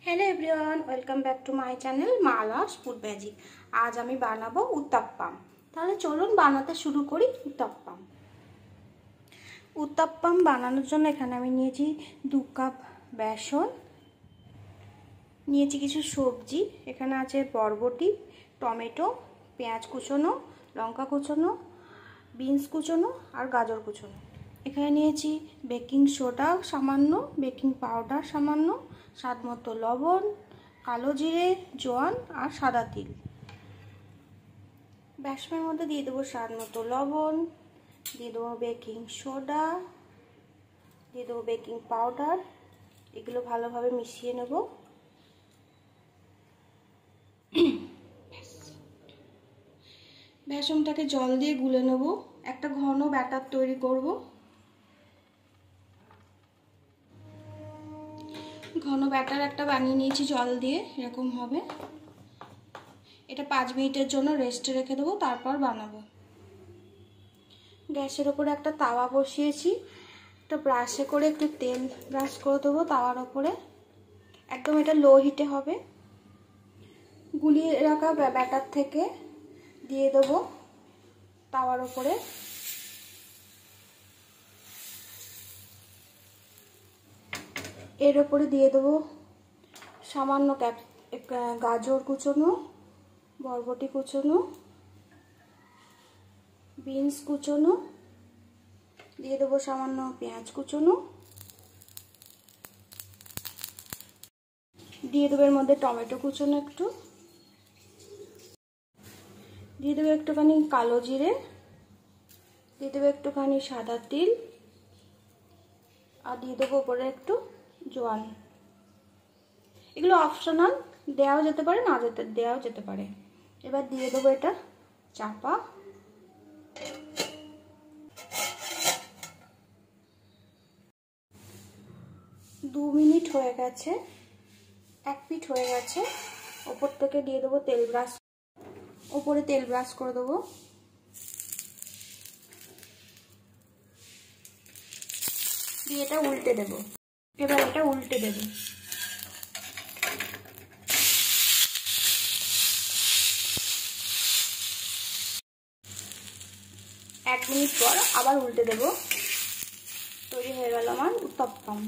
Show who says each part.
Speaker 1: Hello everyone, welcome back to my channel Mala's food magic. आज আমি বানাবো উত্তাপ্পাম। তাহলে চলুন বানাতে শুরু করি উত্তাপ্পাম। উত্তাপ্পাম বানানোর জন্য এখানে আমি নিয়েছি 2 কাপ বেসন, নিয়েছি কিছু সবজি। এখানে আছে বরবটি, টমেটো, পেঁয়াজ কুচোনো, লঙ্কা কুচোনো, বিনস কুচোনো আর গাজর কুচোনো। এখানে নিয়েছি বেকিং সোডা সামান্য, বেকিং পাউডার সামান্য, স্বাদ মতো লবণ, কালো জিরে, জোয়ান আর সাদা তিল। বেসনের মধ্যে দিয়ে দেবো স্বাদ মতো লবণ, দিয়ে দেবো বেকিং সোডা, দিয়ে দেবো বেকিং পাউডার। এগুলো ভালোভাবে মিশিয়ে নেব। বেসনটাকে জল দিয়ে গুলে নেব। একটা ঘন ব্যাটার তৈরি করব। ঘন ব্যাটার একটা বানিয়ে নিয়েছি জল দিয়ে, এরকম হবে। এটা 5 মিনিটের জন্য রেস্টে রেখে দেবো, তারপর বানাবো। গ্যাসের ওপরে একটা তাওয়া বসিয়েছি। একটা ব্রাশে করে একটু তেল ব্রাশ করে দেবো তাওয়ার ওপরে। একদম এটা লো হিটে হবে। গুলিয়ে রাখা ব্যাটার থেকে দিয়ে দেবো তাওয়ার ওপরে। এর ওপরে দিয়ে দেবো সামান্য গাজর কুচোনো, বরবটি কুচোনো, বিনস কুচোনো, দিয়ে দেবো সামান্য পেঁয়াজ কুচোনো, দিয়ে দেবো এর মধ্যে টমেটো কুচোনো একটু, দিয়ে দেবো একটুখানি কালো জিরে, দিয়ে দেবো একটুখানি সাদা তিল, আর দিয়ে দেবো উপরে একটু জোয়ান। এগুলো অপশনাল, দেওয়াও যেতে পারে, না দেওয়াও যেতে পারে। এবার দিয়ে দেবো এটা চাপা। দু মিনিট হয়ে গেছে, 1 পিঠ হয়ে গেছে। ওপর থেকে দিয়ে দেবো তেল ব্রাশ, ওপরে তেল ব্রাশ করে দেবো। দিয়ে এটা উল্টে দেবো। এবার এটা উল্টে দেবো। এক মিনিট পর আবার উল্টে দেবো। তৈরি হয়ে গেল আমার উত্তাপ্পাম।